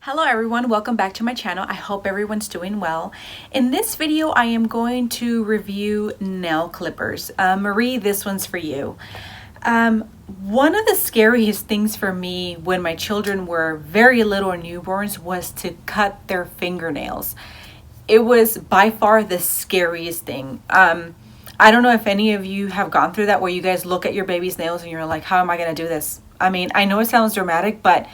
Hello everyone, welcome back to my channel. I hope everyone's doing well. In this video, I am going to review nail clippers. Marie, this one's for you. One of the scariest things for me when my children were very little or newborns was to cut their fingernails. It was by far the scariest thing. I don't know if any of you have gone through that where you guys look at your baby's nails and you're like, how am I going to do this? I mean, I know it sounds dramatic, but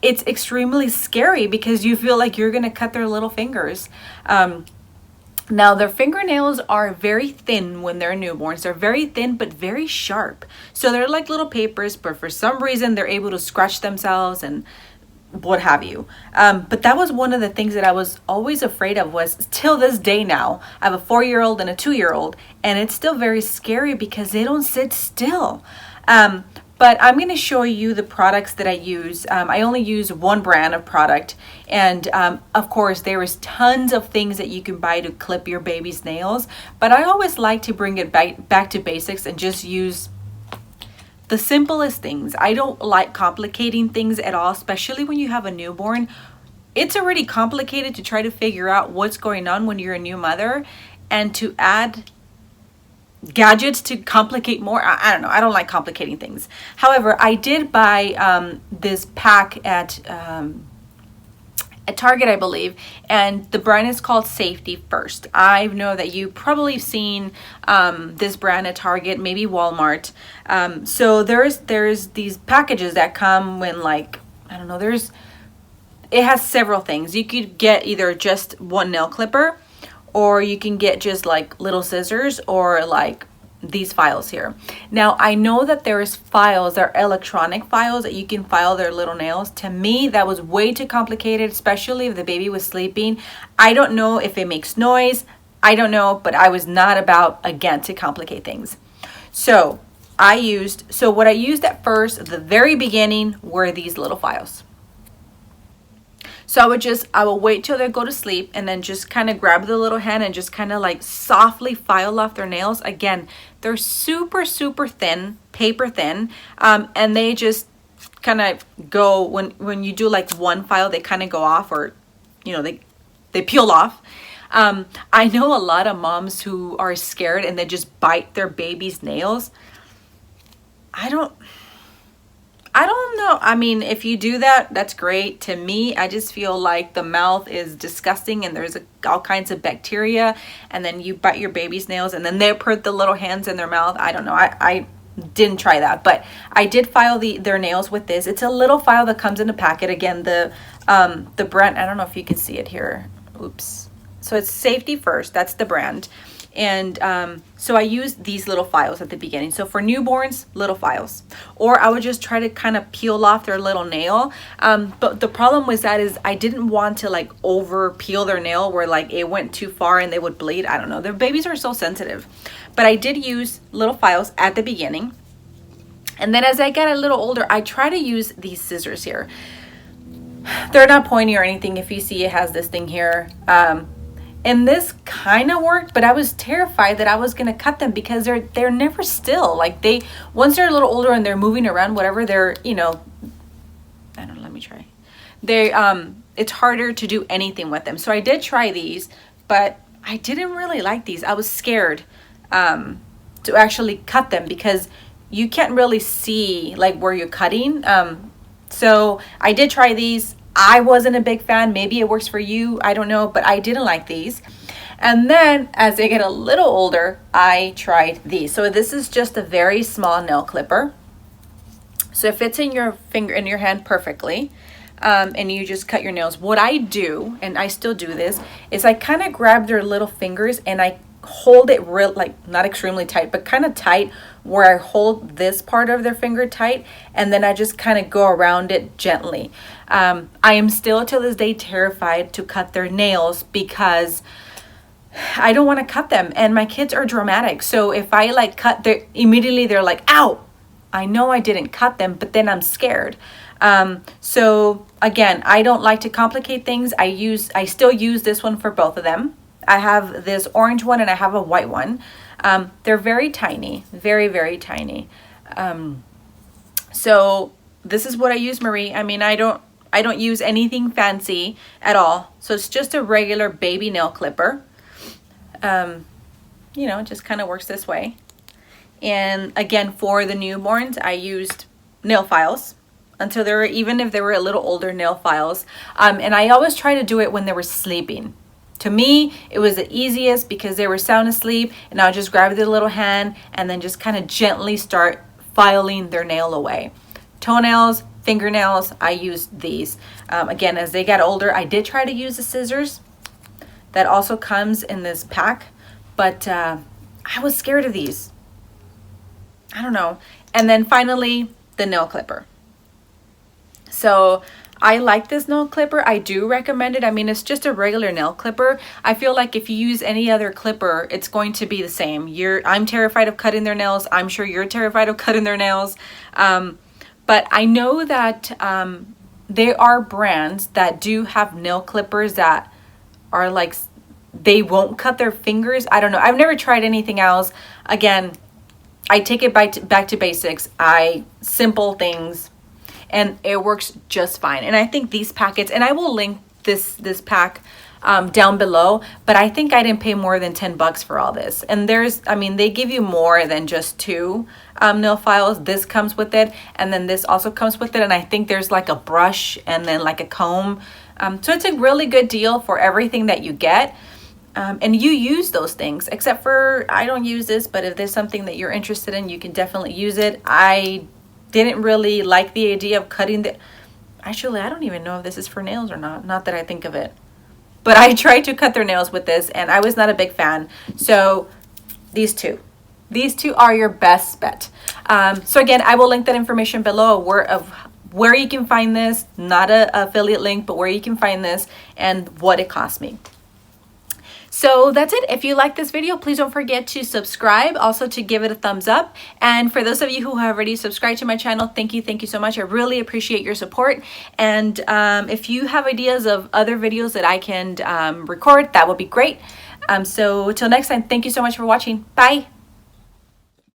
it's extremely scary because you feel like you're going to cut their little fingers. Now, their fingernails are very thin when they're newborns. They're very thin, but very sharp. So they're like little papers, but for some reason, they're able to scratch themselves and what have you. But that was one of the things that I was always afraid of was till this day now. I have a 4-year-old and a 2-year-old, and it's still very scary because they don't sit still. But I'm going to show you the products that I use. I only use one brand of product. And of course, there is tons of things that you can buy to clip your baby's nails. But I always like to bring it back to basics and just use the simplest things. I don't like complicating things at all, especially when you have a newborn. It's already complicated to try to figure out what's going on when you're a new mother. And to add gadgets to complicate more. I don't know. I don't like complicating things. However, I did buy this pack at Target, I believe, and the brand is called Safety First. I know that you probably seen this brand at Target, maybe Walmart. So there's these packages that come when, like, I don't know, it has several things. You could get either just one nail clipper, or you can get just like little scissors or like these files here. Now, I know that there is files, there are electronic files that you can file their little nails. To me, that was way too complicated, especially if the baby was sleeping. I don't know if it makes noise. I don't know, but I was not about, again, to complicate things. So what I used at first, at the very beginning, were these little files. So I will wait till they go to sleep and then just kind of grab the little hand and just kind of like softly file off their nails. Again, they're super, super thin, paper thin, and they just kind of go, when you do like one file, they kind of go off, or, you know, they peel off. I know a lot of moms who are scared and they just bite their baby's nails. I don't know. I mean, if you do that, that's great. To me, I just feel like the mouth is disgusting and there's all kinds of bacteria, and then you bite your baby's nails and then they put the little hands in their mouth. I don't know. I didn't try that, but I did file their nails with this. It's a little file that comes in a packet. Again, the brand, I don't know if you can see it here. Oops. So it's Safety First. That's the brand. And so I use these little files at the beginning. So for newborns, little files. Or I would just try to kind of peel off their little nail. But the problem with that is I didn't want to like over peel their nail where like it went too far and they would bleed. I don't know. Their babies are so sensitive. But I did use little files at the beginning. And then as I get a little older, I try to use these scissors here. They're not pointy or anything. If you see, it has this thing here. And this kind of worked, but I was terrified that I was going to cut them because they're never still. Like once they're a little older and they're moving around, whatever, they're, you know, I don't know, let me try. It's harder to do anything with them. So I did try these, but I didn't really like these. I was scared to actually cut them because you can't really see like where you're cutting. So I did try these. I wasn't a big fan. Maybe it works for you. I don't know, but I didn't like these. And then as they get a little older, I tried these. So this is just a very small nail clipper. So it fits in your finger, in your hand perfectly. And you just cut your nails. What I do, and I still do this, is I kind of grab their little fingers and I hold it real, like not extremely tight, but kind of tight, where I hold this part of their finger tight, and then I just kind of go around it gently. I am still till this day terrified to cut their nails because I don't want to cut them, and my kids are dramatic. So if I like cut, immediately they're like, ow. I know I didn't cut them, but then I'm scared. So again, I don't like to complicate things. I still use this one for both of them. I have this orange one and I have a white one. They're very tiny, very, very tiny. So this is what I use, Marie. I mean, I don't I don't use anything fancy at all. So it's just a regular baby nail clipper. You know, it just kind of works this way. And again, for the newborns, I used nail files until they were, even if they were a little older, nail files. And I always try to do it when they were sleeping. To me, it was the easiest because they were sound asleep, and I'll just grab the little hand and then just kind of gently start filing their nail away. Toenails, fingernails, I used these. Again, as they got older, I did try to use the scissors. That also comes in this pack, but I was scared of these. I don't know. And then finally, the nail clipper. So I like this nail clipper. I do recommend it. I mean, it's just a regular nail clipper. I feel like if you use any other clipper, it's going to be the same. I'm terrified of cutting their nails. I'm sure you're terrified of cutting their nails. But I know that there are brands that do have nail clippers that are like, they won't cut their fingers. I don't know. I've never tried anything else. Again, I take it back to basics. Simple things. And it works just fine. And I think these packets, and I will link this pack down below, but I think I didn't pay more than $10 for all this. And they give you more than just 2 nail files. This comes with it, and then this also comes with it. And I think there's like a brush and then like a comb. So it's a really good deal for everything that you get. And you use those things, except for, I don't use this, but if there's something that you're interested in, you can definitely use it. I didn't really like the idea of cutting actually, I don't even know if this is for nails or not that I think of it, but I tried to cut their nails with this and I was not a big fan. So these two are your best bet. So again, I will link that information below of where you can find this, not an affiliate link, but where you can find this and what it cost me. So that's it. If you like this video, please don't forget to subscribe, also to give it a thumbs up. And for those of you who have already subscribed to my channel, thank you so much. I really appreciate your support. And if you have ideas of other videos that I can record, that would be great. So till next time, thank you so much for watching. Bye.